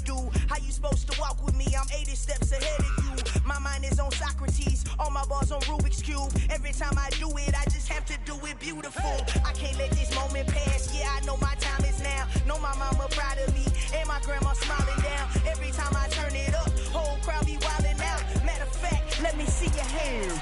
do. How you supposed to walk with me? I'm 80 steps ahead of you. My mind is on Socrates, all my bars on Rubik's Cube. Every time I do it, I just have to do it beautiful. I can't let this moment pass, yeah, I know my time is now. Know my mama proud of me, and my grandma smiling down. Every time I turn it up, whole crowd be wildin' out. Matter of fact, let me see your hands.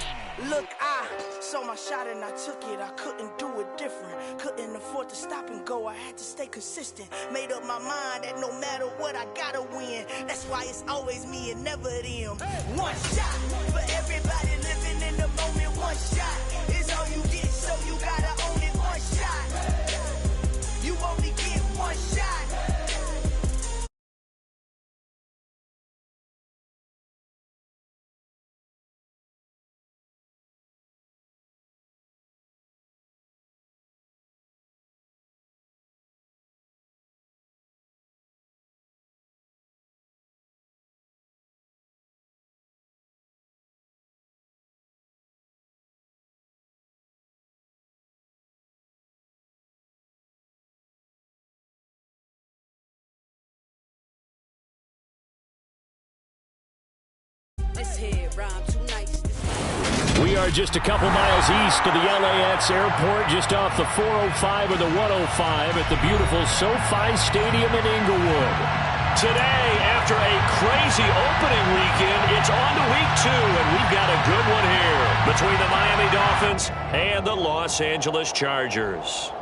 Look, I saw my shot and I took it. I couldn't do it different. Couldn't afford to stop and go. I had to stay consistent. Made up my mind that no matter what, I gotta win. That's why it's always me and never them. One shot for everybody living in the moment. One shot is all you get, so you gotta own it. One shot. You only get one shot. We are just a couple miles east of the LAX airport, just off the 405 or the 105 at the beautiful SoFi Stadium in Inglewood. Today, after a crazy opening weekend, it's on to week 2, and we've got a good one here between the Miami Dolphins and the Los Angeles Chargers.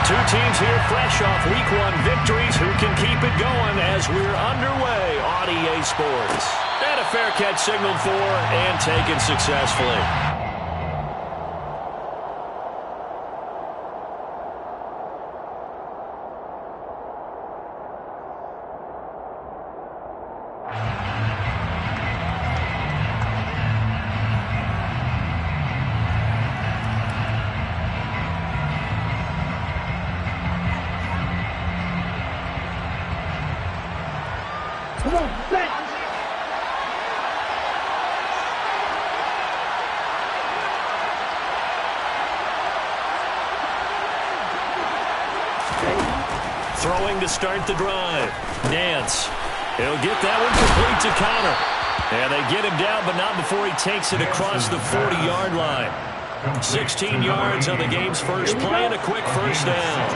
Two teams here fresh off week 1 victories. Who can keep it going as we're underway on EA Sports? And a fair catch signaled for and taken successfully. Throwing to start the drive. Nance. He'll get that one complete to Connor. And they get him down, but not before he takes it across the 40-yard line. 16 yards on the game's first play and a quick first down.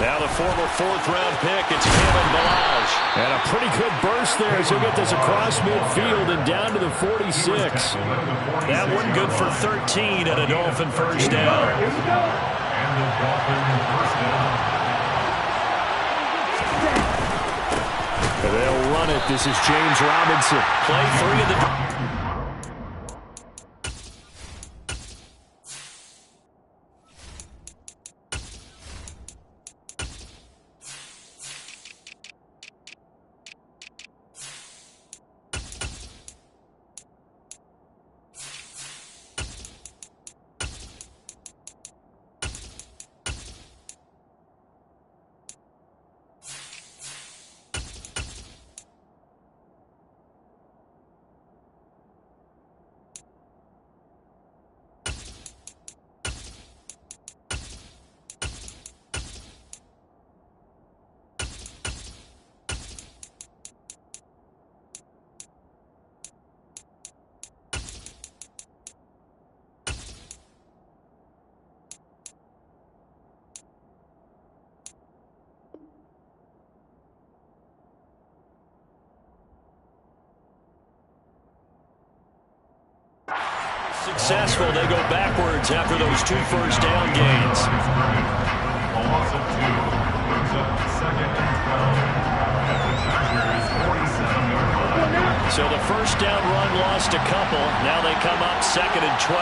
Now the former 4th-round pick, it's Kevin Balaj. And a pretty good burst there as he'll get this across midfield and down to the 46. That one good for 13 and a Dolphin first down. And they'll run it. This is James Robinson. Play 3 of the... Successful, they go backwards after those 2 first down gains. So the first down run lost a couple. Now they come up 2nd and 12.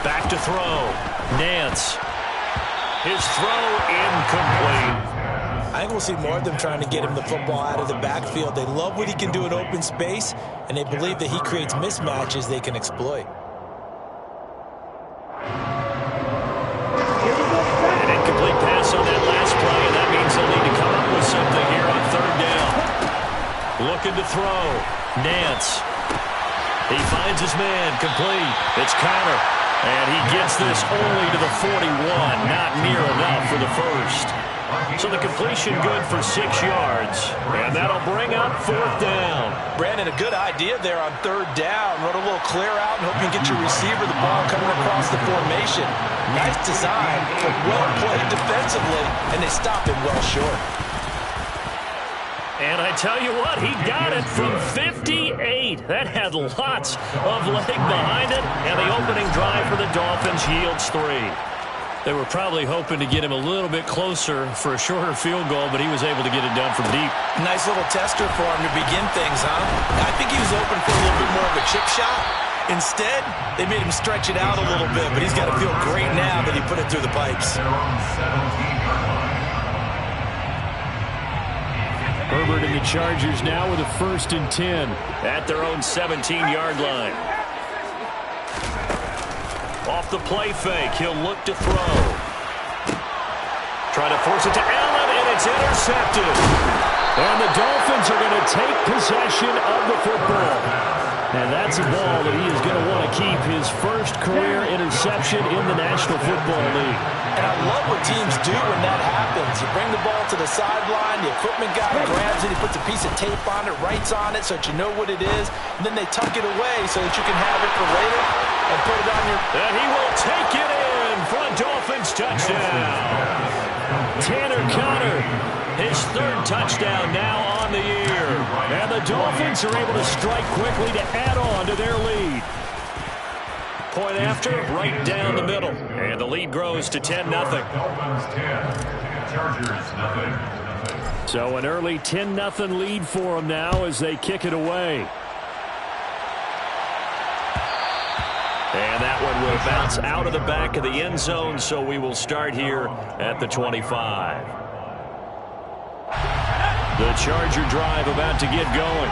Back to throw. Nance. His throw incomplete. I think we'll see more of them trying to get him the football out of the backfield. They love what he can do in open space, and they believe that he creates mismatches they can exploit. An incomplete pass on that last play, and that means they'll need to come up with something here on third down. Looking to throw. Nance. He finds his man. Complete. It's Connor. And he gets this only to the 41. Not near enough for the first. So the completion good for 6 yards. And that'll bring up fourth down. Brandon, a good idea there on third down. Run a little clear out and hope you get your receiver the ball coming across the formation. Nice design, but well played defensively, and they stop him well short. And I tell you what, he got it from 58. That had lots of leg behind it, and the opening drive for the Dolphins yields 3. They were probably hoping to get him a little bit closer for a shorter field goal, but he was able to get it done from deep. Nice little tester for him to begin things, huh? I think he was open for a little bit more of a chip shot. Instead, they made him stretch it out a little bit, but he's got to feel great now that he put it through the pipes. Herbert and the Chargers now with a 1st and 10 at their own 17-yard line. Off the play fake, he'll look to throw. Try to force it to Allen, and it's intercepted. And the Dolphins are going to take possession of the football. And that's a ball that he is going to want to keep, his first career interception in the National Football League. And I love what teams do when that happens. You bring the ball to the sideline, the equipment guy grabs it, he puts a piece of tape on it, writes on it so that you know what it is, and then they tuck it away so that you can have it for later and put it on your... And he will take it in for a Dolphins touchdown. Tanner Connor, his 3rd touchdown now on the year. And the Dolphins are able to strike quickly to add on to their lead. Point after, right down the middle. And the lead grows to 10-0. So an early 10-0 lead for them now as they kick it away. And that one will bounce out of the back of the end zone, so we will start here at the 25. The Charger drive about to get going.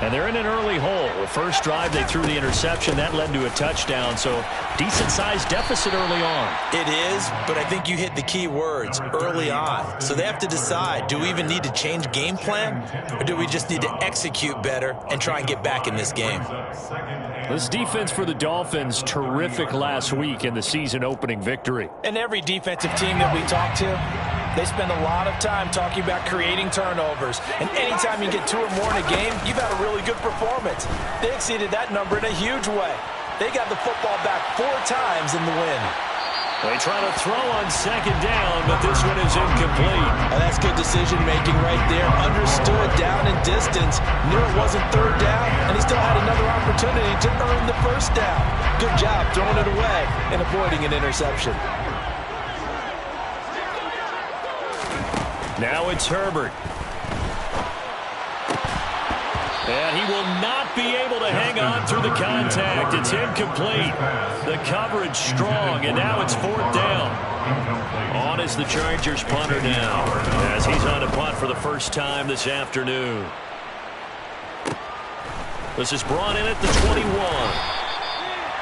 And they're in an early hole. The first drive, they threw the interception. That led to a touchdown, so decent-sized deficit early on. It is, but I think you hit the key words, early on. So they have to decide, do we even need to change game plan, or do we just need to execute better and try and get back in this game? This defense for the Dolphins, terrific last week in the season-opening victory. And every defensive team that we talk to, they spend a lot of time talking about creating turnovers. And anytime you get 2 or more in a game, you've had a really good performance. They exceeded that number in a huge way. They got the football back 4 times in the win. They try to throw on 2nd down, but this one is incomplete. And that's good decision-making right there. Understood down and distance. Knew it wasn't 3rd down, and he still had another opportunity to earn the 1st down. Good job throwing it away and avoiding an interception. Now it's Herbert. And he will not be able to hang on through the contact. It's incomplete. The coverage strong, and now it's 4th down. On is the Chargers punter now, as he's on a punt for the first time this afternoon. This is brought in at the 21.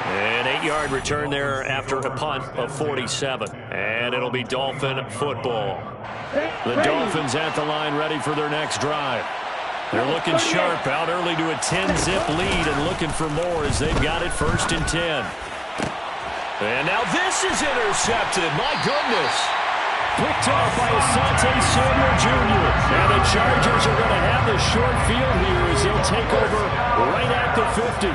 An 8-yard return there after a punt of 47. And it'll be Dolphin football. The Dolphins at the line ready for their next drive. They're looking sharp, out early to a 10-zip lead and looking for more as they've got it 1st and 10. And now this is intercepted. My goodness. Picked off by Asante Samuel Jr. And the Chargers are going to have the short field here as they'll take over right at the 50.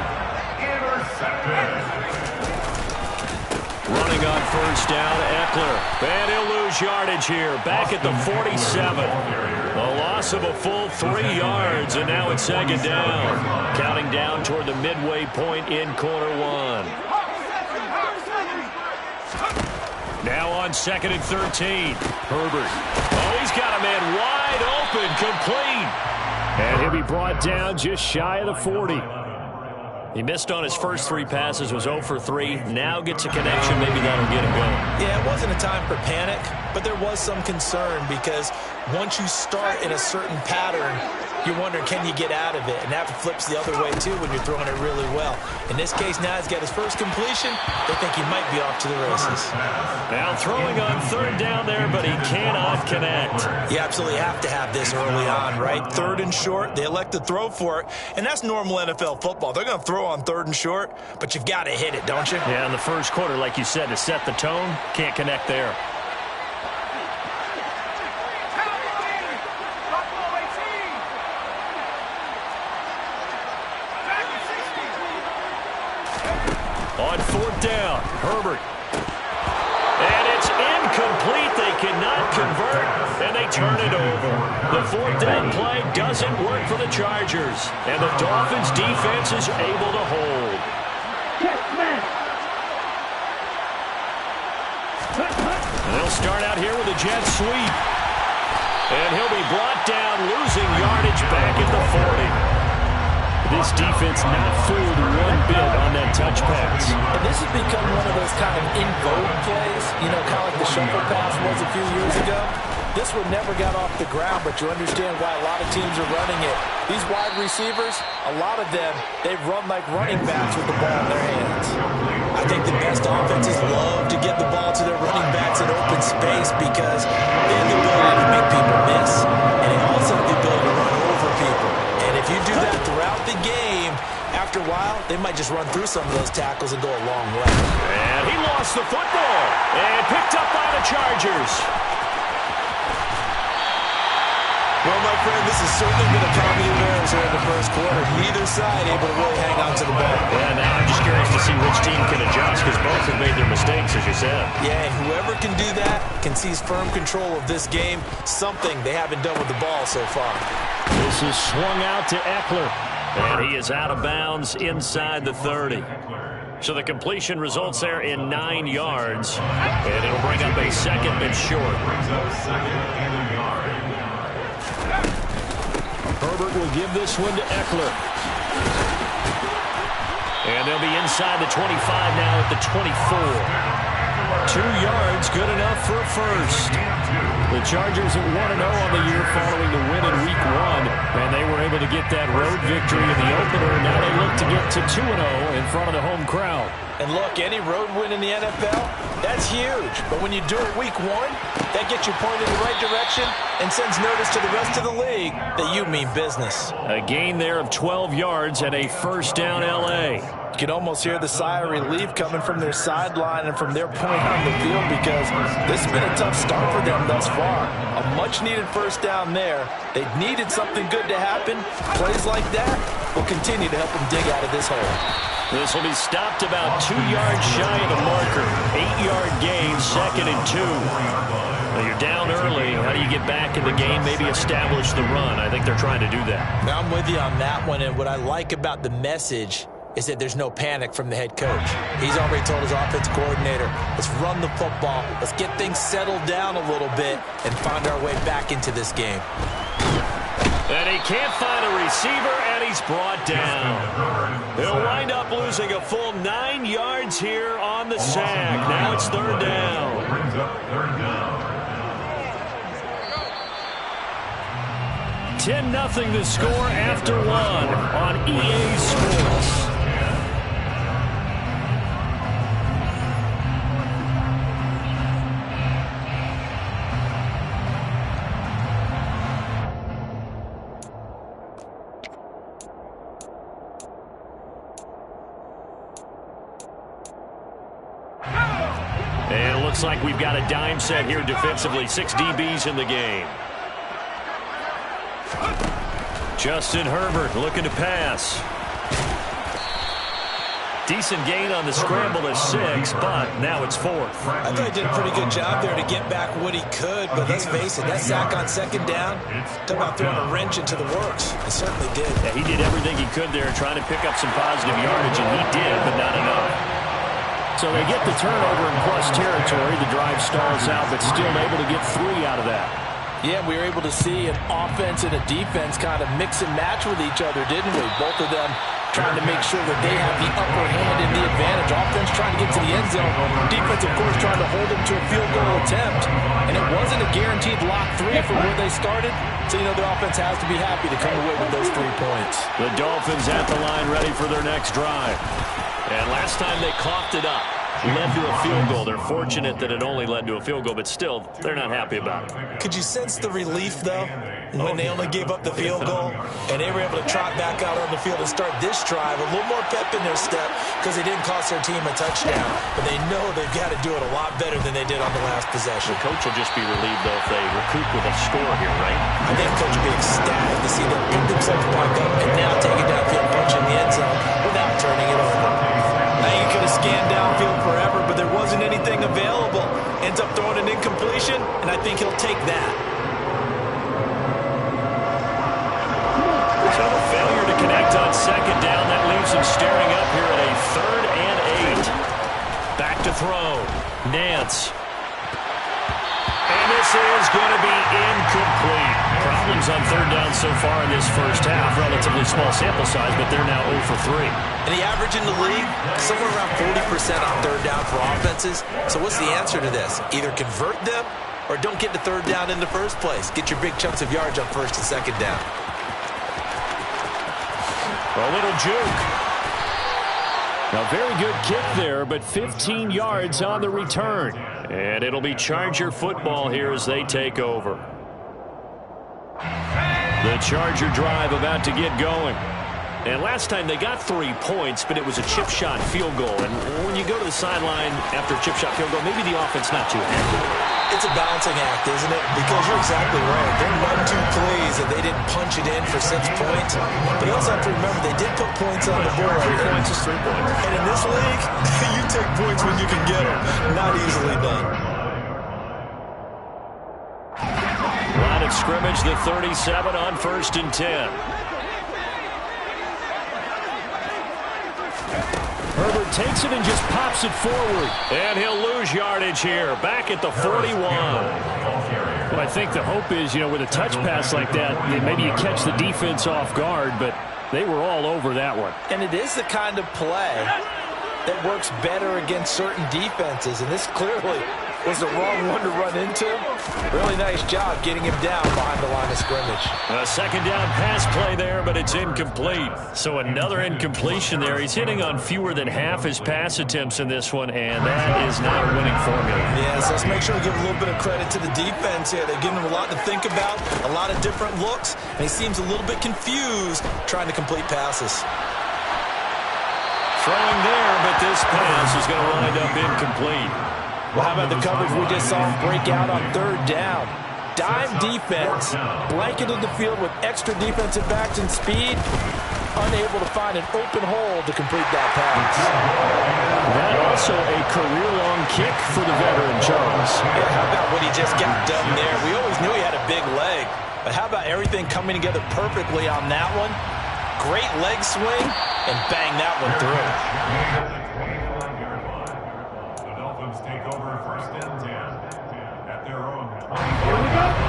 Running on 1st down, Eckler. And he'll lose yardage here. Back at the 47. A loss of a full 3 yards, and now it's 2nd down. Counting down toward the midway point in quarter 1. Now on 2nd and 13. Herbert. Oh, he's got a man wide open, complete. And he'll be brought down just shy of the 40. He missed on his first 3 passes, was 0 for 3. Now gets a connection. Maybe that'll get him going. Yeah, it wasn't a time for panic, but there was some concern because once you start in a certain pattern, you're wondering, can you get out of it? And that flips the other way, too, when you're throwing it really well. In this case, now he's got his first completion. They think he might be off to the races. Now throwing on third down there, but he cannot connect. You absolutely have to have this early on, right? Third and short, they elect to throw for it. And that's normal NFL football. They're going to throw on third and short, but you've got to hit it, don't you? Yeah, in the first quarter, like you said, to set the tone, can't connect there. On fourth down, Herbert. And it's incomplete. They cannot convert, and they turn it over. The fourth down play doesn't work for the Chargers, and the Dolphins' defense is able to hold. And they'll start out here with a jet sweep. And he'll be brought down, losing yardage back at the 40. This defense not fooled one bit on that touch pass. And this has become one of those kind of in-vogue plays, you know, kind of like the shuffle pass was a few years ago. This one never got off the ground, but you understand why a lot of teams are running it. These wide receivers, a lot of them, they run like running backs with the ball in their hands. I think the best offenses love to get the ball to their running backs in open space because they have the ability to make people miss, and they also have the ability to run over people. And if you do that throughout the game, after a while, they might just run through some of those tackles and go a long way. And he lost the football and picked up by the Chargers. Well, my friend, this has certainly been a comedy of errors here in the first quarter. Neither side able to really hang on to the ball. Yeah, now I'm just curious to see which team can adjust because both have made their mistakes, as you said. Yeah, and whoever can do that can seize firm control of this game, something they haven't done with the ball so far. This is swung out to Eckler, and he is out of bounds inside the 30. So the completion results there in 9 yards, and it'll bring up a second and short. Herbert will give this one to Eckler. And they'll be inside the 25 now at the 24. 2 yards, good enough for a first. The Chargers at 1-0 on the year following the win in Week 1. And they were able to get that road victory in the opener. Now they look to get to 2-0 in front of the home crowd. And look, any road win in the NFL, that's huge. But when you do it Week 1, that gets you pointed in the right direction and sends notice to the rest of the league that you mean business. A gain there of 12 yards and a first down L.A. You can almost hear the sigh of relief coming from their sideline and from their point on the field because this has been a tough start for them thus far. A much-needed first down there. They needed something good to happen. Plays like that will continue to help them dig out of this hole. This will be stopped about 2 yards shy of the marker. 8-yard gain, 2nd and 2. Well, you're down early. How do you get back in the game? Maybe establish the run. I think they're trying to do that. Now I'm with you on that one, and what I like about the message is that there's no panic from the head coach. He's already told his offense coordinator, let's run the football, let's get things settled down a little bit, and find our way back into this game. And he can't find a receiver, and he's brought down. He'll wind up losing a full 9 yards here on the sack. Now it's third down. 10-0 the score after 1 on EA Sports. And it looks like we've got a dime set here defensively. 6 DBs in the game. Justin Herbert looking to pass. Decent gain on the scramble to 6, but now it's 4th. I thought he did a pretty good job there to get back what he could, but let's face it, that sack on 2nd down, talk about throwing a wrench into the works. He certainly did. Yeah, he did everything he could there, trying to pick up some positive yardage, and he did, but not enough. So they get the turnover in plus territory. The drive stalls out, but still able to get 3 out of that. Yeah, we were able to see an offense and a defense kind of mix and match with each other, didn't we? Both of them trying to make sure that they have the upper hand and the advantage. Offense trying to get to the end zone. Defense, of course, trying to hold them to a field goal attempt. And it wasn't a guaranteed lock 3 from where they started. So, the offense has to be happy to come away with those 3 points. The Dolphins at the line ready for their next drive. And last time they coughed it up, led to a field goal. They're fortunate that it only led to a field goal, but still, they're not happy about it. Could you sense the relief, though, when they only gave up the field goal and they were able to trot back out on the field and start this drive? A little more pep in their step because they didn't cost their team a touchdown, but they know they've got to do it a lot better than they did on the last possession. The coach will just be relieved, though, if they recoup with a score here, right? I think Coach will be ecstatic to see them pick themselves back up and now take it downfield, punch in the end zone without turning it over. Now you could have scanned downfield forever, but there wasn't anything available. Ends up throwing an incompletion, and I think he'll take that. So the failure to connect on second down, that leaves him staring up here at a 3rd and 8. Back to throw. Nance. And this is going to be incomplete. Problems on 3rd down so far in this first half. Relatively small sample size, but they're now 0 for 3. And the average in the league, somewhere around 40% on 3rd down for offenses. So what's the answer to this? Either convert them or don't get to 3rd down in the first place. Get your big chunks of yards on 1st and 2nd down. A little juke. A very good kick there, but 15 yards on the return. And it'll be Charger football here as they take over. The Charger drive about to get going. And last time they got 3 points, but it was a chip shot field goal. And when you go to the sideline after a chip shot field goal, maybe the offense not too happy. It's a balancing act, isn't it? Because you're exactly right. They're not too pleased that they didn't punch it in for 6 points. But you also have to remember they did put points on the board. 3 points is 3 points. And in this league, you take points when you can get them. Not easily done. Line of scrimmage, the 37 on 1st and 10. Herbert takes it and just pops it forward. And he'll lose yardage here. Back at the 41. Well, I think the hope is, with a touch pass like that, maybe you catch the defense off guard, but they were all over that one. And it is the kind of play that works better against certain defenses. And this clearly was the wrong one to run into. Really nice job getting him down behind the line of scrimmage. A 2nd down pass play there, but it's incomplete. So another incompletion there. He's hitting on fewer than half his pass attempts in this one, and that is not a winning formula. Yeah, so let's make sure we give a little bit of credit to the defense here. They're giving him a lot to think about, a lot of different looks, and he seems a little bit confused trying to complete passes. Throwing there, but this pass is going to wind up incomplete. Well, how about the coverage we just saw break out on 3rd down? Dime defense, blanketed the field with extra defensive backs and speed, unable to find an open hole to complete that pass. That also a career-long kick for the veteran, Charles. Yeah, how about what he just got done there? We always knew he had a big leg, but how about everything coming together perfectly on that one? Great leg swing, and bang that one through.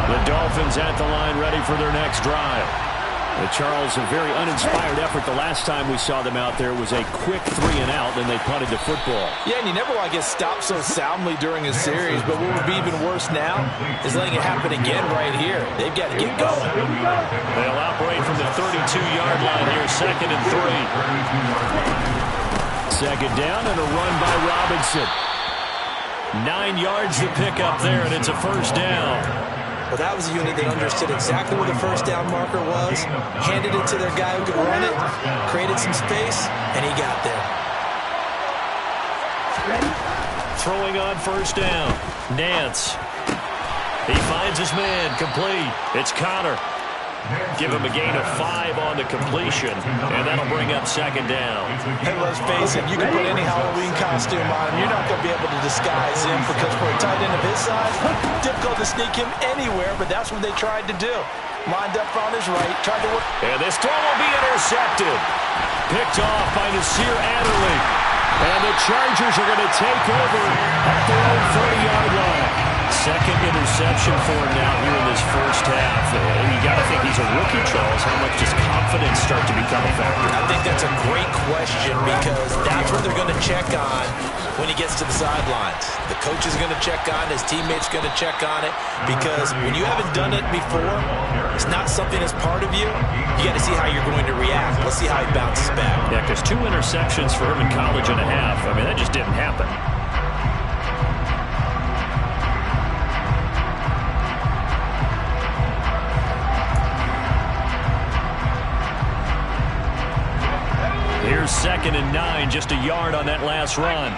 The Dolphins at the line ready for their next drive. Charles, a very uninspired effort the last time we saw them out there was a quick 3 and out, and they punted the football. Yeah, and you never want to get stopped so soundly during a series, but what would be even worse now is letting it happen again right here. They've got to get going. They'll operate from the 32-yard line here, 2nd and 3. 2nd down and a run by Robinson. 9 yards to pick up there, and it's a 1st down. Well, that was a unit that understood exactly where the 1st down marker was, handed it to their guy who could run it, created some space, and he got there. Throwing on 1st down. Nance. He finds his man, complete. It's Connor. Give him a gain of 5 on the completion, and that'll bring up 2nd down. And let's face it, you can put any Halloween costume on him. You're not going to be able to disguise him because for a tight end of his size, difficult to sneak him anywhere, but that's what they tried to do. Lined up on his right, tried to work. And this throw will be intercepted. Picked off by Nasir Adderley. And the Chargers are going to take over at their own 30-yard line. second interception for him now here in this first half. You got to think he's a rookie, Charles. How much does confidence start to become a factor? I think that's a great question because that's what they're going to check on when he gets to the sidelines. The coach is going to check on, his teammates going to check on it, because when you haven't done it before, it's not something that's part of you. You got to see how you're going to react. Let's see how he bounces back. Yeah, because 2 interceptions for him in college and a half. I mean, that just didn't happen. Here's 2nd and 9, just a yard on that last run.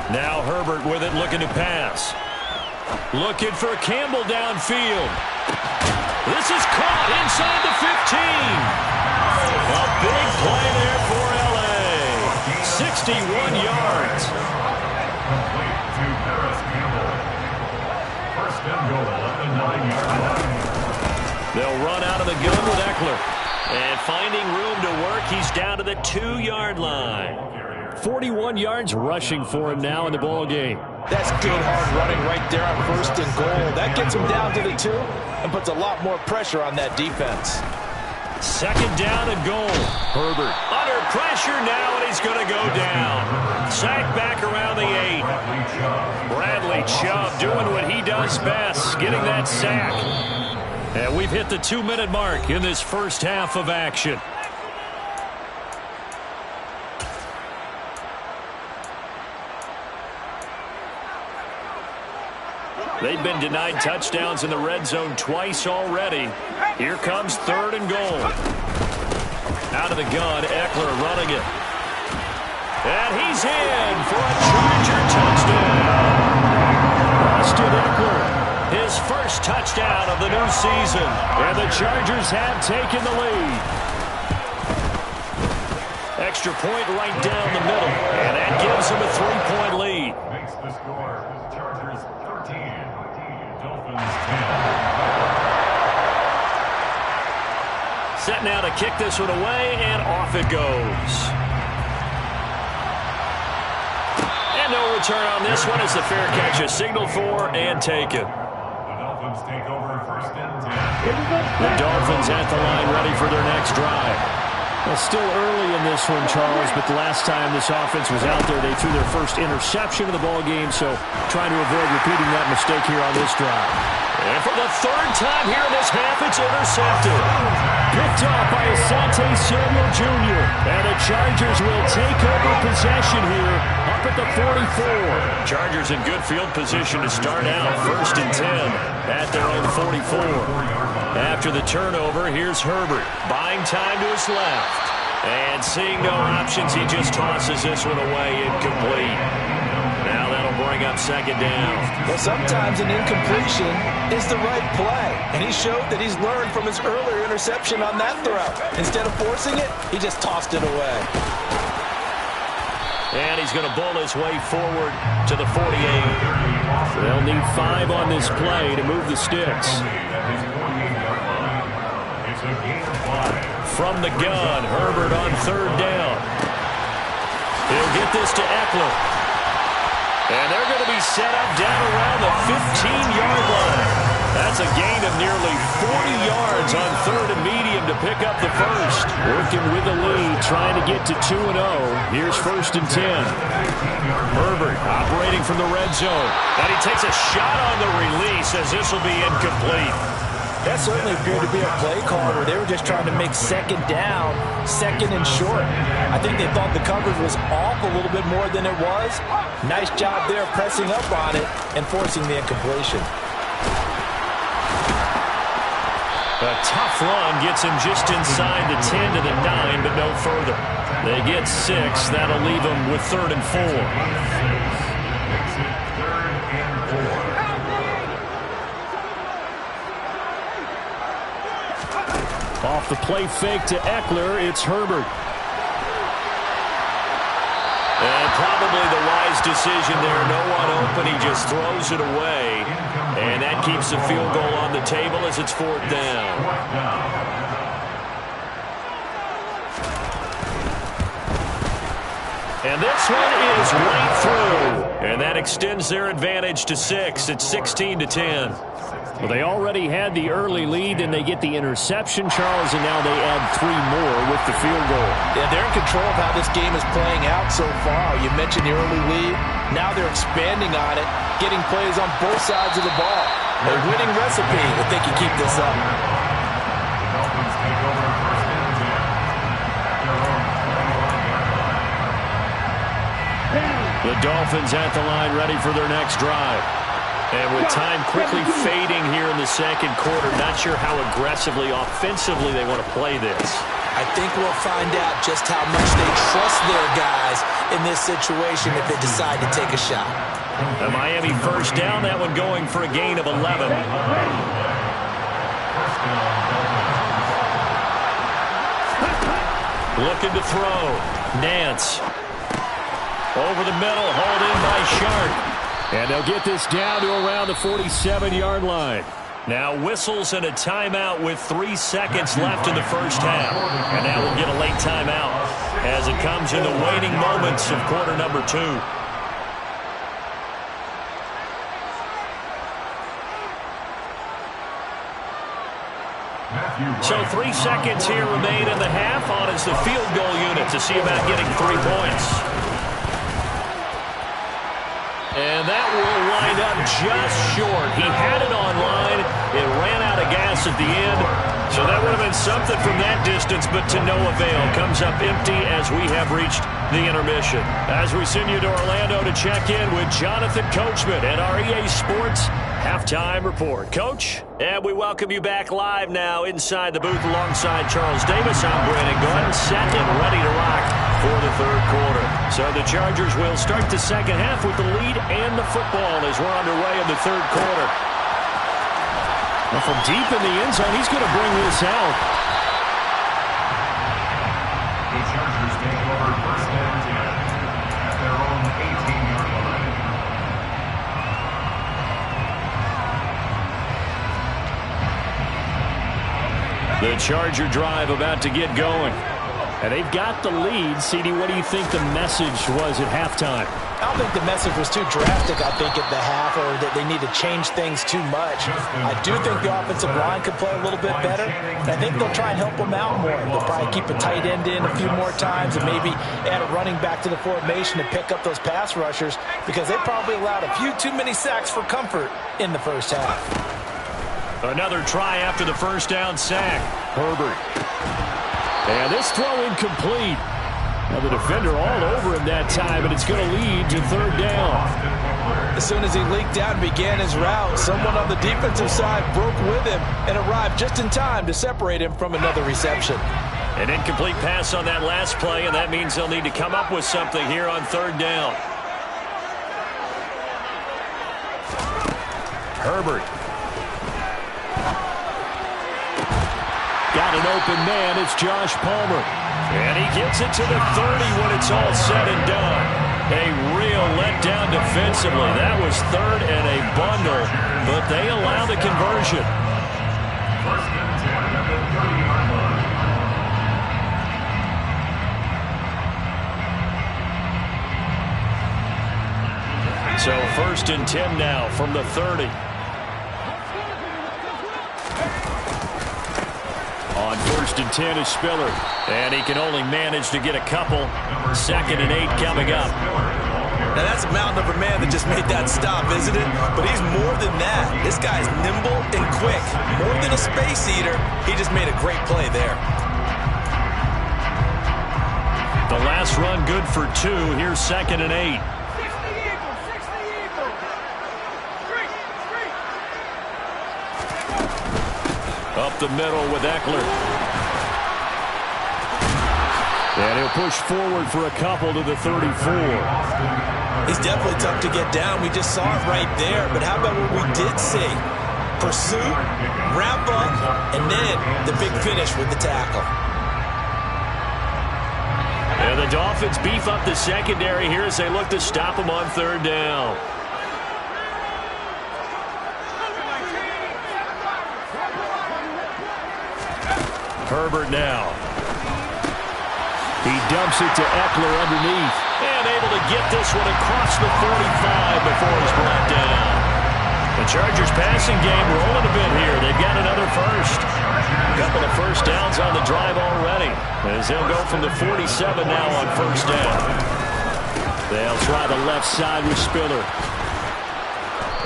Now Herbert with it, looking to pass. Looking for Campbell downfield. This is caught inside the 15. A big play there for L.A. 61 yards. First and goal at the 9-yard line. They'll run out of the gun with Eckler. And finding room to work, he's down to the 2-yard line. 41 yards rushing for him now in the ball game. That's good hard running right there on 1st and goal. That gets him down to the 2 and puts a lot more pressure on that defense. 2nd down and goal. Herbert under pressure now, and he's going to go down. Sacked back around the 8. Bradley Chubb doing what he does best, getting that sack. And we've hit the 2-minute mark in this first half of action. They've been denied touchdowns in the red zone twice already. Here comes 3rd and goal. Out of the gun, Eckler running it. And he's in for a Charger touchdown. Austin Eckler, his first touchdown of the new season. And the Chargers have taken the lead. Extra point right down the middle. And that gives them a 3-point lead. Makes the score. Chargers 13. Dolphins 10. Set now to kick this one away, and off it goes. And no return on this one as the fair catch is signaled for and taken. The Dolphins take over 1st and 10. The Dolphins at the line ready for their next drive. Well, still early in this one, Charles, but the last time this offense was out there, they threw their first interception of the ball game, so trying to avoid repeating that mistake here on this drive. And for the 3rd time here in this half, it's intercepted. Picked off by Asante Samuel Jr. And the Chargers will take over possession here up at the 44. Chargers in good field position to start out 1st and 10 at their own 44. After the turnover, here's Herbert, buying time to his left. And seeing no options, he just tosses this one away, incomplete. Now that'll bring up 2nd down. Well, sometimes an incompletion is the right play. And he showed that he's learned from his earlier interception on that throw. Instead of forcing it, he just tossed it away. And he's going to bull his way forward to the 48. They'll need 5 on this play to move the sticks. From the gun, Herbert on 3rd down. He'll get this to Eckler. And they're going to be set up down around the 15-yard line. That's a gain of nearly 40 yards on 3rd and medium to pick up the first. Working with the lead, trying to get to 2-0. Here's 1st and 10. Herbert operating from the red zone. And he takes a shot on the release as this will be incomplete. That certainly appeared to be a play call where they were just trying to make 2nd down, 2nd and short. I think they thought the coverage was off a little bit more than it was. Nice job there pressing up on it and forcing the incompletion. A tough run gets him just inside the 10 to the 9, but no further. They get 6. That'll leave them with 3rd and 4. Off the play fake to Eckler, it's Herbert. And probably the wise decision there. No one open, he just throws it away. And that keeps the field goal on the table as it's 4th down. And this one is right through. And that extends their advantage to 6. It's 16-10. Well, they already had the early lead, and they get the interception, Charles, and now they add 3 more with the field goal. Yeah, they're in control of how this game is playing out so far. You mentioned the early lead. Now they're expanding on it, getting plays on both sides of the ball. A winning recipe if they can keep this up. Dolphins take over first and 10. Their own 21-yard line. The Dolphins at the line ready for their next drive. And with time quickly fading here in the second quarter, not sure how aggressively, offensively they want to play this. I think we'll find out just how much they trust their guys in this situation if they decide to take a shot. The Miami first down, that one going for a gain of 11. Looking to throw. Nance. Over the middle, hauled in by Sharp. And they'll get this down to around the 47-yard line. Now whistles and a timeout with 3 seconds left in the first half. And now we'll get a late timeout as it comes in the waning moments of quarter number 2. So 3 seconds here remain in the half. On is the field goal unit to see about getting 3 points. And that will wind up just short. He had it on line. It ran out of gas at the end. So that would have been something from that distance, but to no avail. Comes up empty as we have reached the intermission. As we send you to Orlando to check in with Jonathan Coachman at our EA Sports Halftime Report. Coach, and we welcome you back live now inside the booth alongside Charles Davis. I'm Brandon Gordon, set and ready to rock for the third quarter. So the Chargers will start the second half with the lead and the football as we're underway in the third quarter. Well, from deep in the end zone, he's going to bring this out. The Chargers take over first and 10 at their own 18-yard line. The Charger drive about to get going. And they've got the lead. CD, what do you think the message was at halftime? I don't think the message was too drastic, I think, at the half, or that they need to change things too much. I do think the offensive line could play a little bit better. And I think they'll try and help them out more. They'll probably keep a tight end in a few more times and maybe add a running back to the formation to pick up those pass rushers because they probably allowed a few too many sacks for comfort in the first half. Another try after the first down sack. Herbert. And this throw incomplete. Now the defender all over him that time, and it's going to lead to third down. As soon as he leaked out and began his route, someone on the defensive side broke with him and arrived just in time to separate him from another reception. An incomplete pass on that last play, and that means they'll need to come up with something here on third down. Herbert. Got an open man. It's Josh Palmer. And he gets it to the 30 when it's all said and done. A real letdown defensively. That was third and a bundle, but they allow the conversion. First and 10 at the 30-yard line. So first and 10 now from the 30. On first and 10 is Spiller. And he can only manage to get a couple. Second and 8 coming up. Now that's a mountain of a man that just made that stop, isn't it? But he's more than that. This guy's nimble and quick. More than a space eater, he just made a great play there. The last run good for 2. Here's second and 8. Up the middle with Eckler. And he'll push forward for a couple to the 34. He's definitely tough to get down. We just saw it right there. But how about what we did see? Pursuit, wrap up, and then the big finish with the tackle. And the Dolphins beef up the secondary here as they look to stop him on third down. Herbert now. He dumps it to Eckler underneath. And unable to get this one across the 45 before he's brought down. The Chargers passing game rolling a bit here. They've got another first. A couple of first downs on the drive already, as they'll go from the 47 now on first down. They'll try the left side with Spiller.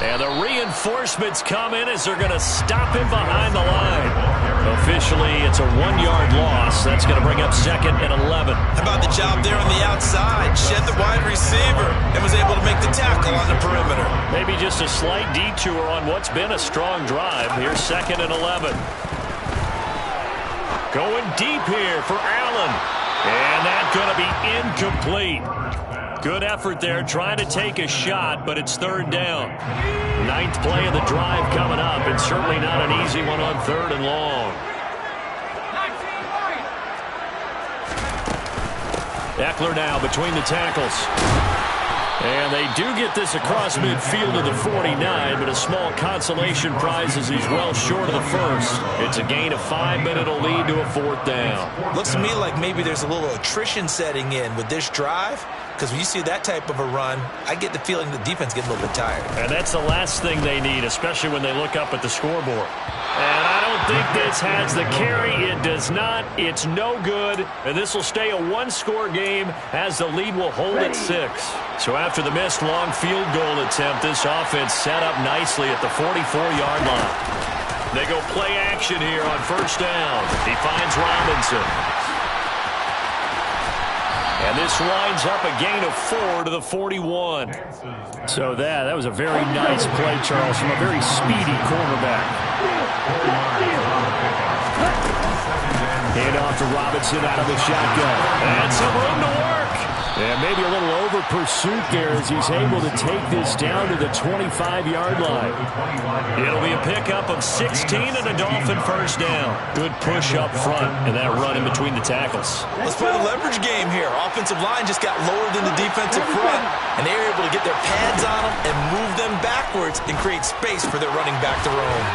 And the reinforcements come in as they're going to stop him behind the line. Officially, it's a 1-yard loss. That's going to bring up 2nd and 11. How about the job there on the outside? Shed the wide receiver and was able to make the tackle on the perimeter. Maybe just a slight detour on what's been a strong drive. Here's 2nd and 11. Going deep here for Allen. And that's going to be incomplete. Good effort there, trying to take a shot, but it's 3rd down. 9th play of the drive coming up, and certainly not an easy one on 3rd and long. Eckler now between the tackles. And they do get this across midfield to the 49, but a small consolation prize as he's well short of the first. It's a gain of 5, but it'll lead to a 4th down. Looks to me like maybe there's a little attrition setting in with this drive, because when you see that type of a run, I get the feeling the defense getting a little bit tired. And that's the last thing they need, especially when they look up at the scoreboard. And I don't think this has the carry. It does not. It's no good. And this will stay a 1-score game as the lead will hold at 6. So after the missed long field goal attempt, this offense set up nicely at the 44-yard line. They go play action here on first down. He finds Robinson. And this lines up a gain of 4 to the 41. So that was a very nice play, Charles, from a very speedy quarterback. Hand off to Robinson out of the shotgun. And some room to work. And maybe a little over pursuit there as he's able to take this down to the 25-yard line. It'll be a pickup of 16 and a Dolphin first down. Good push up front and that run in between the tackles. Let's play the leverage game here. Offensive line just got lower than the defensive front, and they were able to get their pads on them and move them backwards and create space for their running back to roam.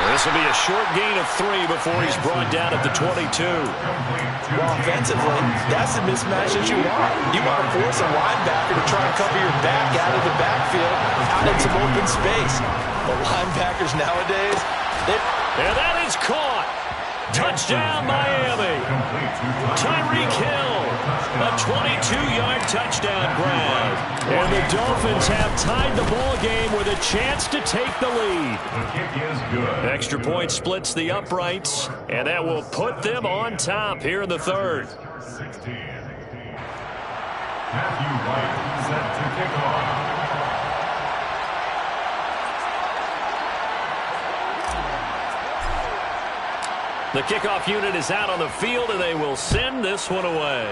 This will be a short gain of 3 before he's brought down at the 22. Well, offensively, that's the mismatch that you want. You want to force a linebacker to try and cover your back out of the backfield, out in some open space. But linebackers nowadays, and that is caught. Touchdown, Miami. Tyreek Hill, a 22-yard touchdown grab. And the Dolphins have tied the ball game with a chance to take the lead. Extra point splits the uprights, and that will put them on top here in the 3rd. Matthew White set to kick off. The kickoff unit is out on the field, and they will send this one away.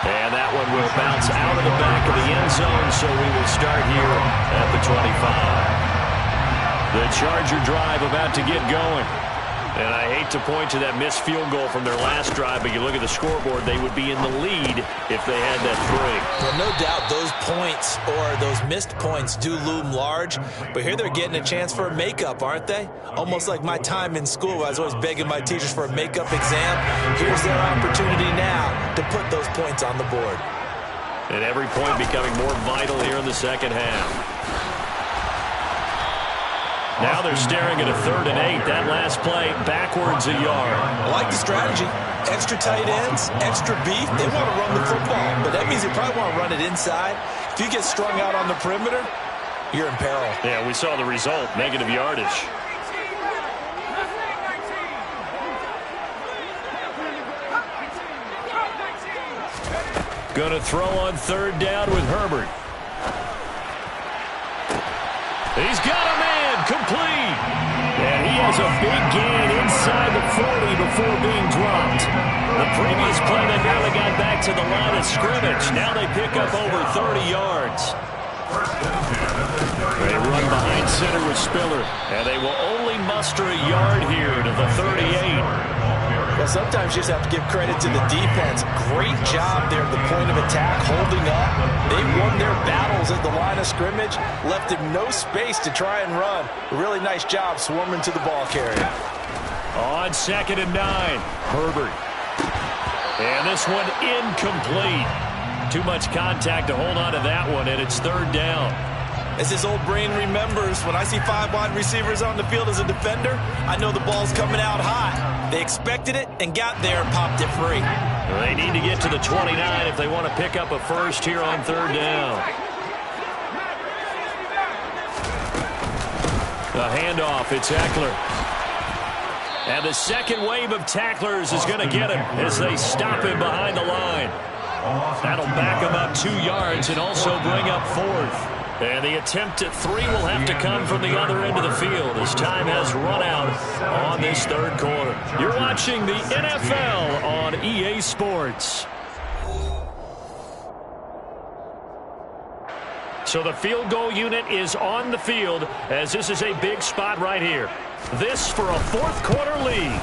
And that one will bounce out of the back of the end zone, so we will start here at the 25. The Charger drive about to get going. And I hate to point to that missed field goal from their last drive, but you look at the scoreboard, they would be in the lead if they had that 3. Well, no doubt those points or those missed points do loom large, but here they're getting a chance for a makeup, aren't they? Almost like my time in school. I was always begging my teachers for a makeup exam. Here's their opportunity now to put those points on the board. And every point becoming more vital here in the second half. Now they're staring at a 3rd and 8. That last play, backwards a yard. I like the strategy. Extra tight ends, extra beef. They want to run the football, but that means they probably want to run it inside. If you get strung out on the perimeter, you're in peril. Yeah, we saw the result, negative yardage. Going to throw on 3rd down with Herbert. He's got a man, complete. And he has a big gain inside the 40 before being dropped. The previous play, they barely got back to the line of scrimmage. Now they pick up over 30 yards. They run behind center with Spiller, and they will only muster a yard here to the 38. Well, sometimes you just have to give credit to the defense. Great job there at the point of attack, holding up. They won their battles at the line of scrimmage, left him no space to try and run. A really nice job swarming to the ball carrier. On 2nd and 9, Herbert. And this one incomplete. Too much contact to hold on to that one, and it's third down. As his old brain remembers, when I see 5 wide receivers on the field as a defender, I know the ball's coming out hot. They expected it and got there and popped it free. They need to get to the 29 if they want to pick up a first here on third down. The handoff, it's Eckler. And the second wave of tacklers is going to get him as they stop him behind the line. That'll back him up 2 yards and also bring up fourth. And the attempt at 3 will have to come from the other end of the field as time has run out on this third quarter. You're watching the NFL on EA Sports. So the field goal unit is on the field as this is a big spot right here. This for a fourth quarter lead.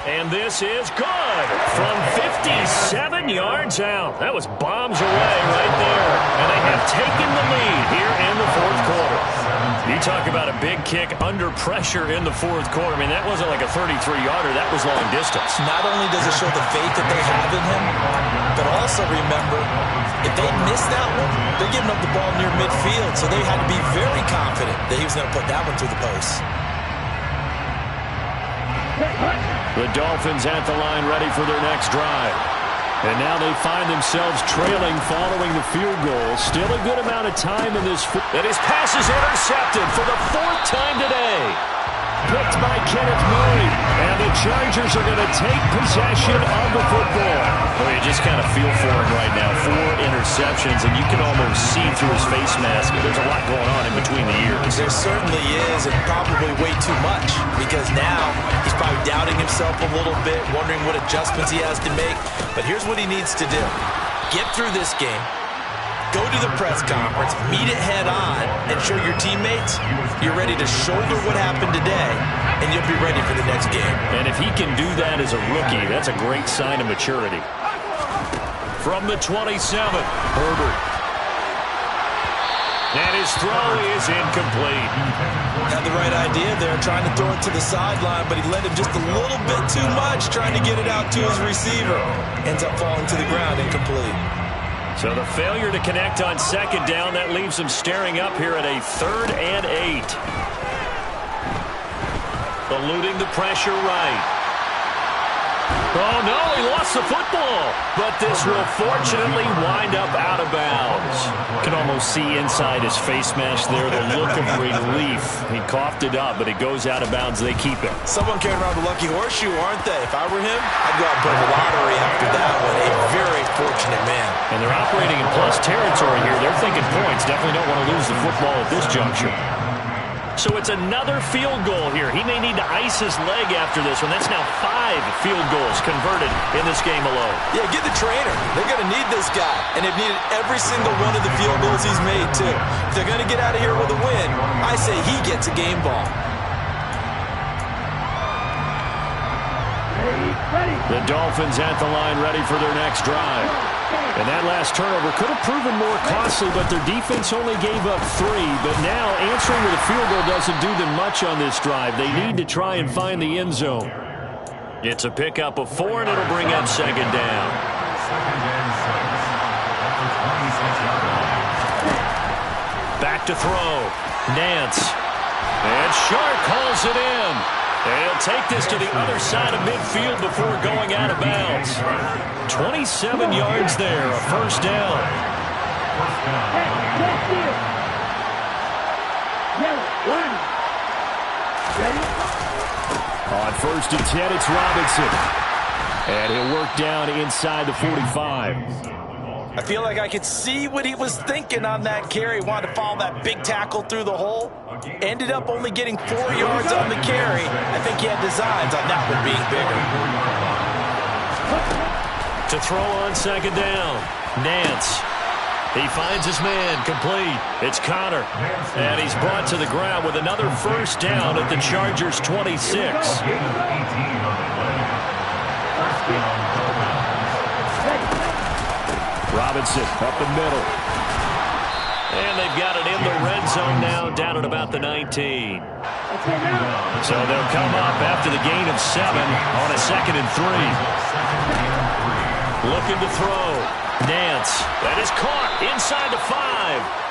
And this is good from 57 yards out. That was bombs away right there. And they have taken the lead here in the fourth quarter. You talk about a big kick under pressure in the fourth quarter. I mean, that wasn't like a 33-yarder. That was long distance. Not only does it show the faith that they have in him, but also remember, if they miss that one, they're giving up the ball near midfield. So they had to be very confident that he was going to put that one through the post. The Dolphins at the line ready for their next drive. And now they find themselves trailing following the field goal. Still a good amount of time in this. And his pass is intercepted for the 4th time today. Picked by Kenneth Murray. And the Chargers are going to take possession of the football. Well, you just kind of feel for him right now. 4 interceptions, and you can almost see through his face mask. There's a lot going on in between the ears. There certainly is, and probably way too much. Because now he's probably doubting himself a little bit, wondering what adjustments he has to make. But here's what he needs to do. Get through this game. Go to the press conference, meet it head on, and show your teammates you're ready to shoulder what happened today, and you'll be ready for the next game. And if he can do that as a rookie, that's a great sign of maturity. From the 27, Herbert. And his throw is incomplete. Had the right idea there, trying to throw it to the sideline, but he let him just a little bit too much, trying to get it out to his receiver. Ends up falling to the ground, incomplete. So the failure to connect on second down, that leaves them staring up here at a 3rd and 8. Eluding the pressure right. Oh, no, he lost the football. But this will fortunately wind up out of bounds. You can almost see inside his face mask there the look of relief. He coughed it up, but it goes out of bounds. They keep it. Someone carrying around the lucky horseshoe, aren't they? If I were him, I'd go out and play the lottery after that one. A very fortunate man. And they're operating in plus territory here. They're thinking points. Definitely don't want to lose the football at this juncture. So it's another field goal here. He may need to ice his leg after this one. That's now 5 field goals converted in this game alone. Yeah, get the trainer. They're going to need this guy. And they've needed every single one of the field goals he's made, too. If they're going to get out of here with a win, I say he gets a game ball. The Dolphins at the line ready for their next drive. And that last turnover could have proven more costly, but their defense only gave up 3. But now answering with a field goal doesn't do them much on this drive. They need to try and find the end zone. It's a pickup of 4, and it'll bring up second down. Back to throw. Nance. And Sharp calls it in. And he'll take this to the other side of midfield before going out of bounds. 27 yards there, a first down. On 1st and 10, it's Robinson. And he'll work down inside the 45. I feel like I could see what he was thinking on that carry. Wanted to follow that big tackle through the hole. Ended up only getting 4 yards on the carry. I think he had designs on that one being bigger. To throw on second down, Nance. He finds his man, complete. It's Connor. And he's brought to the ground with another first down at the Chargers' 26. Robinson up the middle. And they've got it in the red zone now, down at about the 19. So they'll come up after the gain of 7 on a 2nd and 3. Looking to throw. Nance. That is caught inside the 5.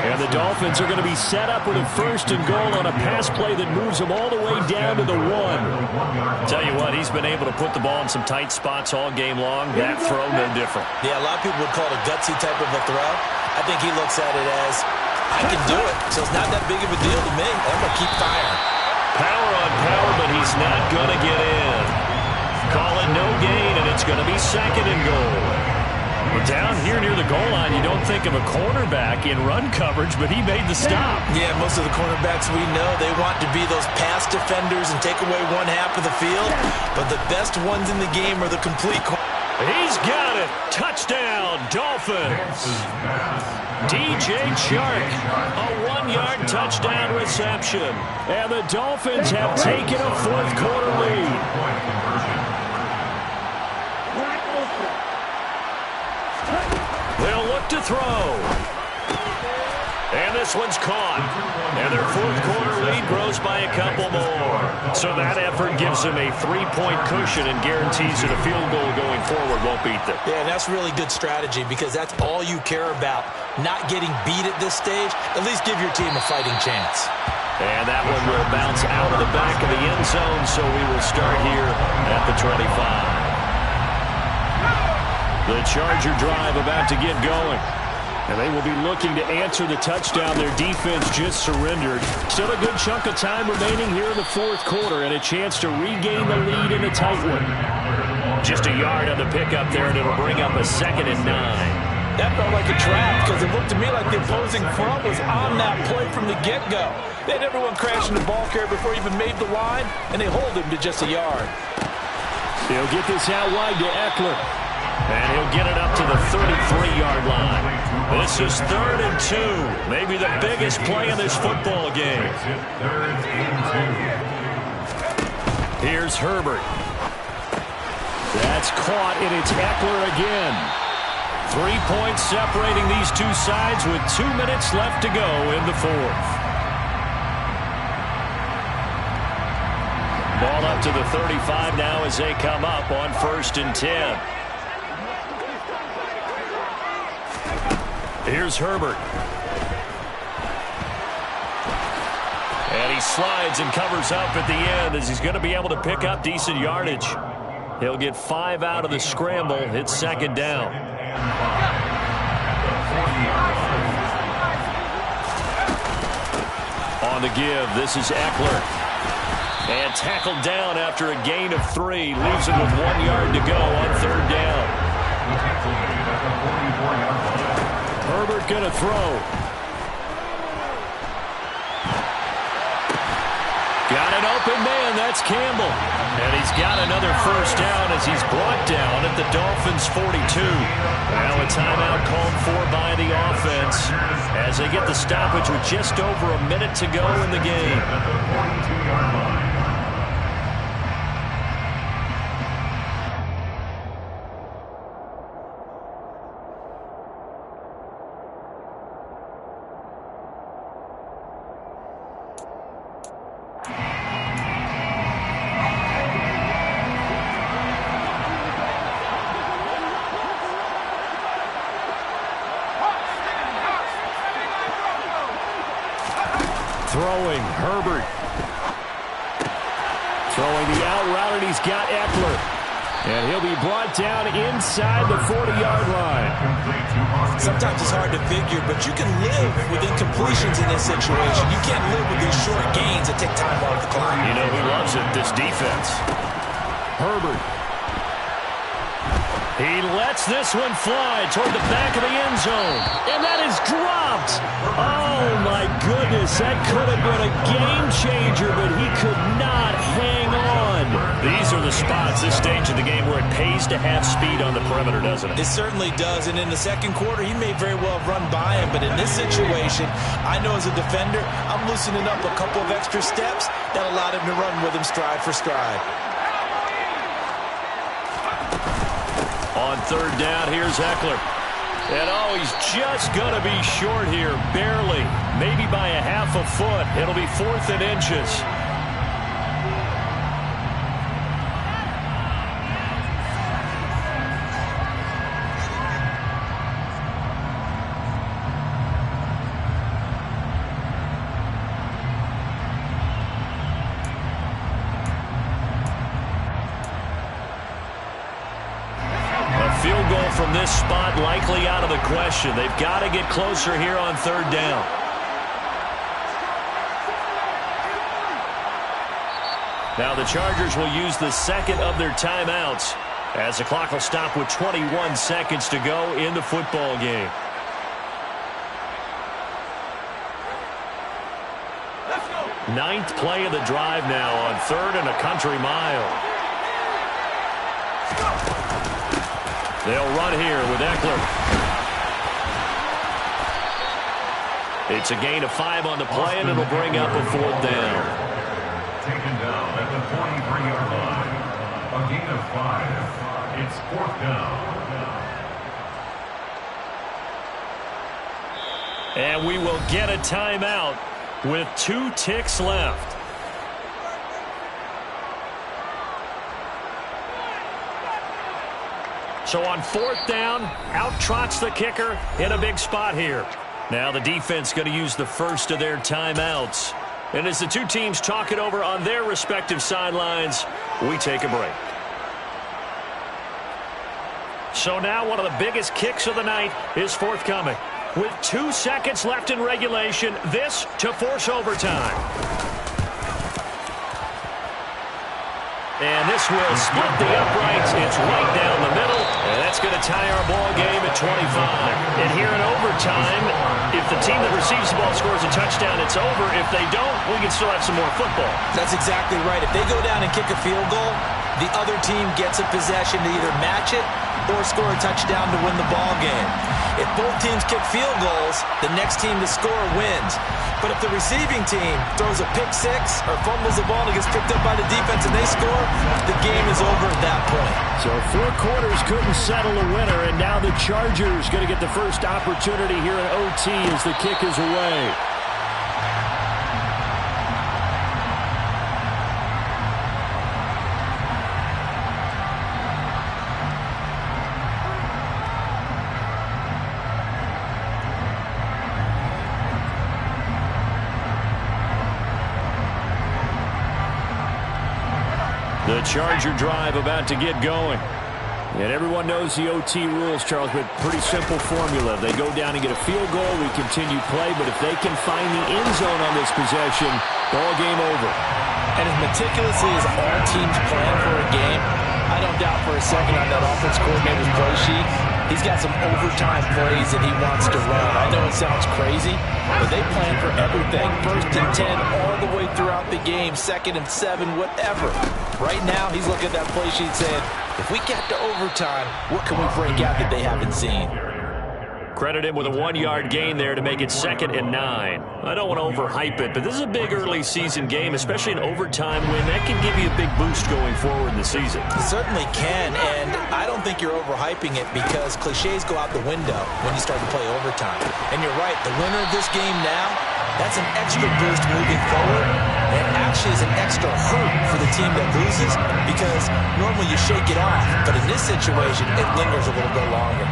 And the Dolphins are going to be set up with a 1st and goal on a pass play that moves them all the way down to the 1. Tell you what, he's been able to put the ball in some tight spots all game long. That throw, no different. Yeah, a lot of people would call it a gutsy type of a throw. I think he looks at it as, I can do it, so it's not that big of a deal to me. I'm going to keep firing. Power on power, but he's not going to get in. Call it no gain, and it's going to be 2nd and goal. Well, down here near the goal line, you don't think of a cornerback in run coverage, but he made the stop. Yeah, most of the cornerbacks we know, they want to be those pass defenders and take away one half of the field. But the best ones in the game are the complete He's got it. Touchdown, Dolphins. DJ Chark, a 1-yard touchdown reception. And the Dolphins have taken a 4th quarter lead. They'll look to throw. And this one's caught. And their 4th quarter lead grows by a couple more. So that effort gives them a 3-point cushion and guarantees that a field goal going forward won't beat them. Yeah, and that's really good strategy because that's all you care about. Not getting beat at this stage. At least give your team a fighting chance. And that one will bounce out of the back of the end zone, so we will start here at the 25. The Charger drive about to get going. And they will be looking to answer the touchdown their defense just surrendered. Still a good chunk of time remaining here in the 4th quarter and a chance to regain the lead in a tight one. Just a yard on the pickup there, and it'll bring up a 2nd and 9. That felt like a trap because it looked to me like the opposing front was on that play from the get-go. They had everyone crashing the ball carrier before he even made the line, and they hold him to just a yard. He'll get this out wide to Eckler. And he'll get it up to the 33-yard line. This is 3rd and 2. Maybe the biggest play in this football game. Here's Herbert. That's caught, and it's Eckler again. 3 points separating these two sides with 2 minutes left to go in the 4th. Ball up to the 35 now as they come up on 1st and 10. Here's Herbert. And he slides and covers up at the end as he's going to be able to pick up decent yardage. He'll get 5 out of the scramble. It's 2nd down. On the give, this is Eckler. And tackled down after a gain of 3. Leaves him with 1 yard to go on 3rd down. Herbert going to throw. Got an open man. That's Campbell. And he's got another 1st down as he's brought down at the Dolphins' 42. Now a timeout called for by the offense as they get the stoppage with just over a minute to go in the game. Throwing, Herbert. Throwing the out route, and he's got Eckler. And he'll be brought down inside the 40-yard line. Sometimes it's hard to figure, but you can live with incompletions in this situation. You can't live with these short gains that take time off the clock. You know who loves it? This defense. Herbert. He lets this one fly toward the back of the end zone. And that is dropped. Oh, my goodness. That could have been a game changer, but he could not hang on. These are the spots, this stage of the game, where it pays to have speed on the perimeter, doesn't it? It certainly does. And in the 2nd quarter, he may very well have run by him. But in this situation, I know as a defender, I'm loosening up a couple of extra steps that allowed him to run with him stride for stride. On 3rd down, here's Eckler. And, oh, he's just going to be short here, barely. Maybe by a half a foot. It'll be 4th and inches. this spot likely out of the question. They've got to get closer here on third down. Now the Chargers will use the second of their timeouts as the clock will stop with 21 seconds to go in the football game. Ninth play of the drive now on 3rd and a country mile. They'll run here with Eckler. It's a gain of 5 on the play, and it'll bring up a 4th down. Taken down at the 43-yard line. A gain of 5. It's 4th down. And we will get a timeout with 2 ticks left. So on 4th down, out trots the kicker in a big spot here. Now the defense going to use the first of their timeouts. And as the two teams talk it over on their respective sidelines, we take a break. So now one of the biggest kicks of the night is forthcoming. With 2 seconds left in regulation, this to force overtime. And this will split the uprights. It's right down the middle, and that's going to tie our ball game at 25. And here in overtime, if the team that receives the ball scores a touchdown, it's over. If they don't, we can still have some more football. That's exactly right. If they go down and kick a field goal, the other team gets a possession to either match it or score a touchdown to win the ball game. If both teams kick field goals, the next team to score wins. But if the receiving team throws a pick six or fumbles the ball and gets picked up by the defense and they score, the game is over at that point. So 4 quarters couldn't settle a winner, and now the Chargers going to get the first opportunity here in OT as the kick is away. The Charger drive about to get going. And everyone knows the OT rules, Charles, but pretty simple formula. They go down and get a field goal, we continue play, but if they can find the end zone on this possession, ball game over. And as meticulously as all teams plan for a game, I don't doubt for a second on that offense coordinator's play sheet, he's got some overtime plays that he wants to run. I know it sounds crazy, but they plan for everything. 1st and 10 all the way throughout the game, 2nd and 7, whatever. Right now, he's looking at that play sheet saying, if we get to overtime, what can we break out that they haven't seen? Credit him with a 1-yard gain there to make it 2nd and 9. I don't want to overhype it, but this is a big early season game, especially an overtime win. That can give you a big boost going forward in the season. It certainly can, and I don't think you're overhyping it because cliches go out the window when you start to play overtime. And you're right, the winner of this game now, that's an extra boost moving forward. And it actually is an extra hurt for the team that loses because normally you shake it off, but in this situation, it lingers a little bit longer.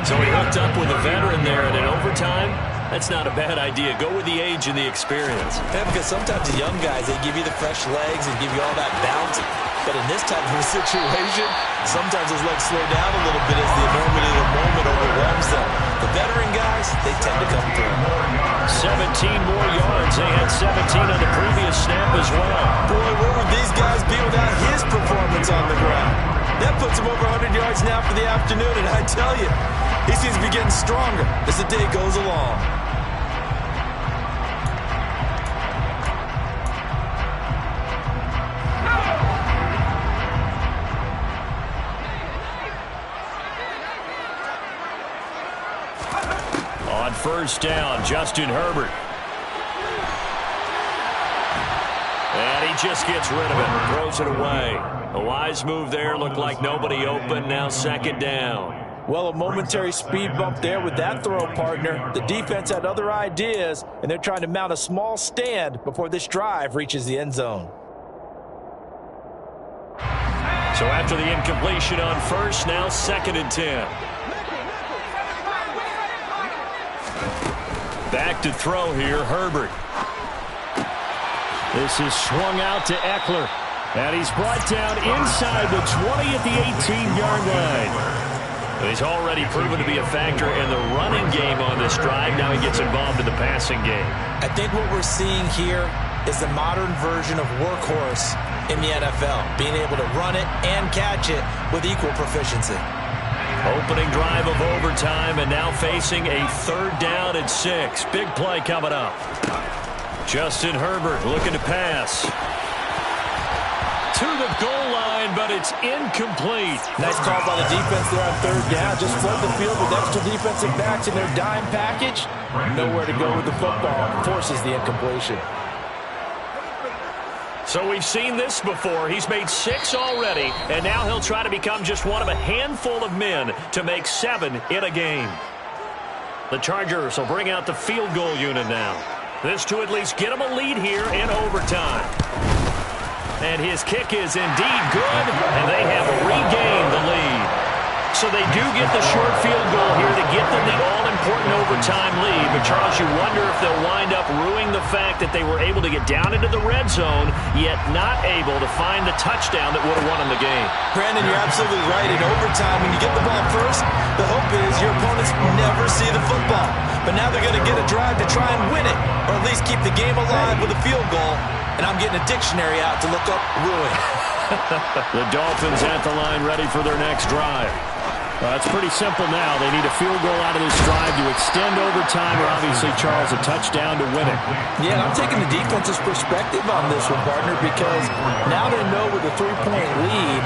So he hooked up with a veteran there, and in overtime, that's not a bad idea. Go with the age and the experience. Yeah, because sometimes the young guys, they give you the fresh legs and give you all that bounce. But in this type of a situation, sometimes those legs slow down a little bit as the enormity of the moment overwhelms them. The veteran guys, they tend to come through. 17 more yards. They had 17 on the previous snap as well. Boy, where would these guys be without his performance on the ground? That puts him over 100 yards now for the afternoon, and I tell you, he seems to be getting stronger as the day goes along. On 1st down, Justin Herbert. And he just gets rid of it, throws it away. A wise move there, looked like nobody open, now 2nd down. Well, a momentary speed bump there with that throw, partner. The defense had other ideas, and they're trying to mount a small stand before this drive reaches the end zone. So after the incompletion on 1st, now 2nd and 10. Back to throw here, Herbert. This is swung out to Eckler. And he's brought down inside the 20 at the 18-yard line. He's already proven to be a factor in the running game on this drive. Now he gets involved in the passing game. I think what we're seeing here is the modern version of workhorse in the NFL, being able to run it and catch it with equal proficiency. Opening drive of overtime, and now facing a 3rd down and 6. Big play coming up. Justin Herbert looking to pass to the goal line, but it's incomplete. Nice call by the defense there on 3rd down. Just flood the field with extra defensive backs in their dime package. Nowhere to go with the football. Forces the incompletion. So we've seen this before. He's made 6 already, and now he'll try to become just one of a handful of men to make 7 in a game. The Chargers will bring out the field goal unit now. This to at least get him a lead here in overtime. And his kick is indeed good, and they have regained the lead. So they do get the short field goal here to get them the all-important overtime lead. But, Charles, you wonder if they'll wind up ruining the fact that they were able to get down into the red zone, yet not able to find the touchdown that would have won them the game. Brandon, you're absolutely right. In overtime, when you get the ball first, the hope is your opponents never see the football. But now they're going to get a drive to try and win it, or at least keep the game alive with a field goal. And I'm getting a dictionary out to look up ruin. The Dolphins at the line ready for their next drive. Well, it's pretty simple now. They need a field goal out of this drive to extend overtime, or obviously, Charles, a touchdown to win it. Yeah, I'm taking the defense's perspective on this one, partner, because now they know with a 3-point lead,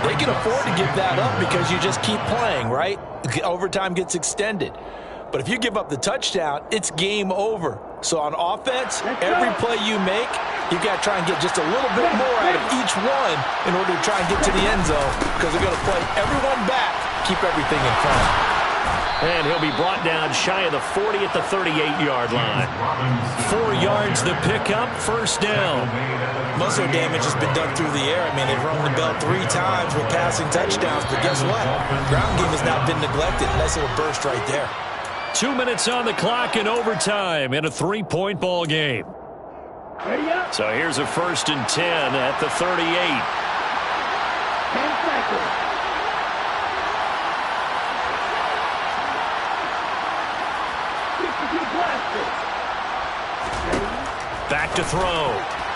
they can afford to give that up because you just keep playing, right? Overtime gets extended. But if you give up the touchdown, it's game over. So on offense, every play you make, you've got to try and get just a little bit more out of each one in order to try and get to the end zone, because they're going to play everyone back, keep everything in front. And he'll be brought down shy of the 40 at the 38-yard line. 4 yards the pickup, 1st down. Most of their damage has been done through the air. I mean, they've rung the bell 3 times with passing touchdowns, but guess what? Ground game has not been neglected. Nice little burst right there. 2 minutes on the clock in overtime in a 3-point ball game. So here's a 1st and 10 at the 38. 10 seconds. Back to throw.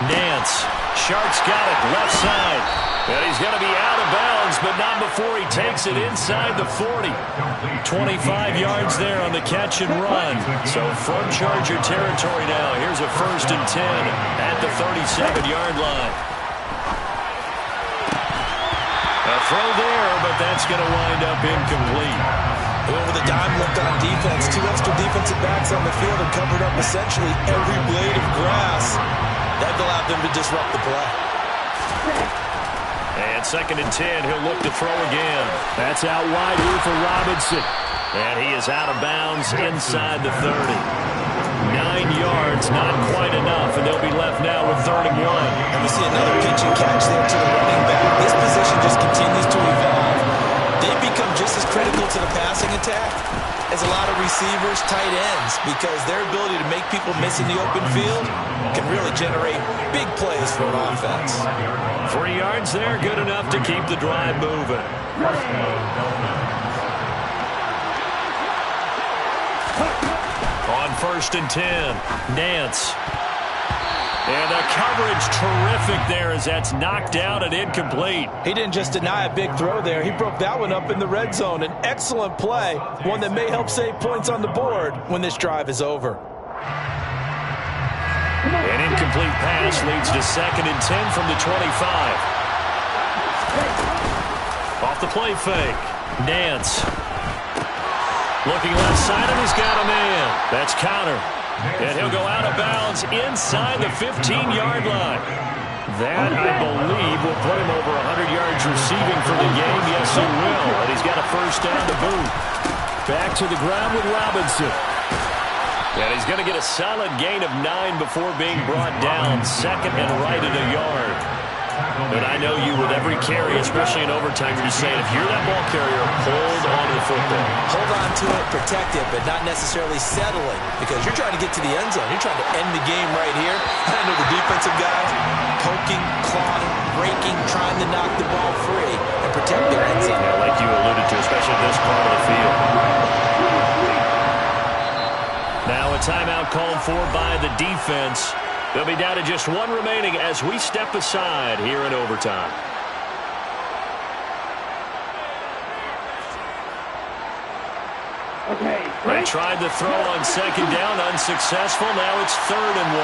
Nance. Shark's got it left side. And he's going to be out of bounds, but not before he takes it inside the 40. 25 yards there on the catch and run. So from Charger territory now, here's a 1st and 10 at the 37-yard line. A throw there, but that's going to wind up incomplete. Over the dime look on defense. 2 extra defensive backs on the field and covered up essentially every blade of grass. That allowed them to disrupt the play. And 2nd and 10, he'll look to throw again. That's out wide here for Robinson. And he is out of bounds inside the 30. 9 yards, not quite enough, and they'll be left now with 3rd and 1. And we see another pitch and catch there to the running back. This position just continues to evolve. They become just as critical to the passing attack as a lot of receivers, tight ends, because their ability to make people miss in the open field can really generate big plays for an offense. 3 yards there, good enough to keep the drive moving. On 1st and 10, Nance. And the coverage terrific there as that's knocked out and incomplete. He didn't just deny a big throw there. He broke that one up in the red zone. An excellent play, one that may help save points on the board when this drive is over. An incomplete pass leads to 2nd and 10 from the 25. Off the play fake. Nance. Looking left side, and he's got a man. That's counter. And he'll go out of bounds inside the 15-yard line. That, I believe, will put him over 100 yards receiving for the game. Yes, he will. And he's got a 1st down to boot. Back to the ground with Robinson. And he's going to get a solid gain of 9 before being brought down. 2nd and right at a yard. But I know you with every carry, especially in overtime, you're just saying, if you're that ball carrier, hold on to the football. Hold on to it, protect it, but not necessarily settling, because you're trying to get to the end zone. You're trying to end the game right here. I know the defensive guys poking, clawing, breaking, trying to knock the ball free and protect their end zone. Yeah, like you alluded to, especially this part of the field. Now a timeout called for by the defense. They'll be down to just one remaining as we step aside here in overtime. They tried the throw on second down, unsuccessful. Now it's 3rd and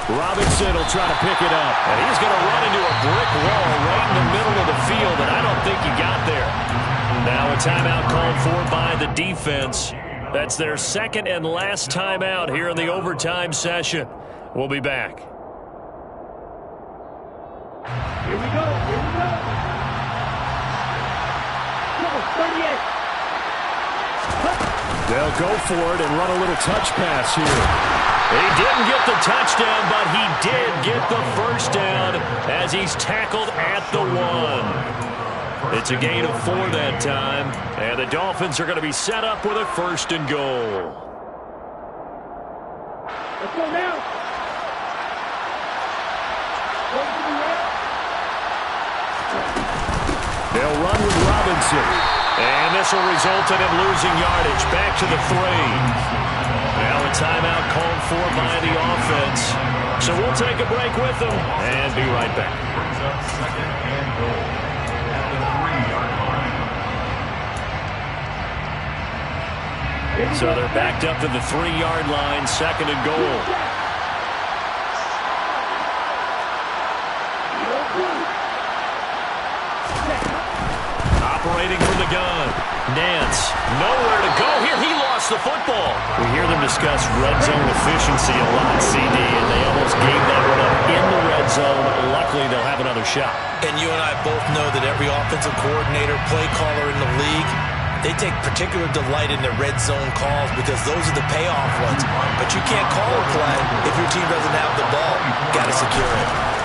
1. Robinson will try to pick it up. And he's going to run into a brick wall right in the middle of the field, and I don't think he got there. Now a timeout called for by the defense. That's their second and last timeout here in the overtime session. We'll be back. Here we go. Number 38. They'll go for it and run a little touch pass here. He didn't get the touchdown, but he did get the first down as he's tackled at the 1. It's a gain of 4 that time, and the Dolphins are going to be set up with a 1st and goal. Let's go now. They'll run with Robinson, and this will result in him losing yardage. Back to the 3. Now a timeout called for by the offense. So we'll take a break with them and be right back. Brings up 2nd and goal at the 3-yard line. So they're backed up to the 3-yard line, 2nd and goal. Operating from the gun. Nance, nowhere to go here. He lost the football. We hear them discuss red zone efficiency a lot, CD, and they almost gave that one up in the red zone. Luckily, they'll have another shot. And you and I both know that every offensive coordinator, play caller in the league, they take particular delight in their red zone calls because those are the payoff ones. But you can't call a play if your team doesn't have the ball. Got to secure it.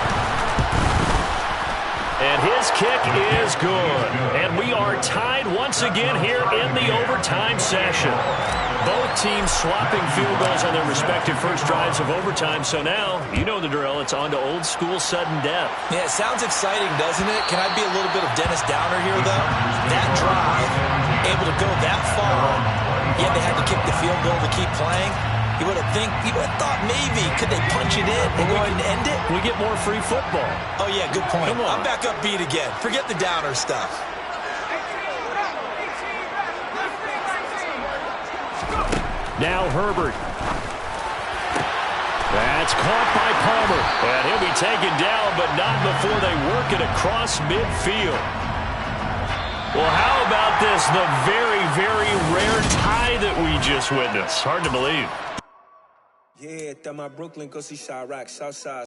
And his kick is good. And we are tied once again here in the overtime session. Both teams swapping field goals on their respective first drives of overtime. So now, you know the drill. It's on to old school sudden death. Yeah, it sounds exciting, doesn't it? Can I be a little bit of Dennis Downer here, though? That drive, able to go that far, yet they had to kick the field goal to keep playing. You would have thought maybe, could they punch it in and go ahead and end it? We get more free football. Oh, yeah, good point. Come on. I'm back up beat again. Forget the Downer stuff. Now Herbert. That's caught by Palmer. And he'll be taken down, but not before they work it across midfield. Well, how about this? The very, very rare tie that we just witnessed. Hard to believe. Yeah, that my Brooklyn, go see Chirac, Southside.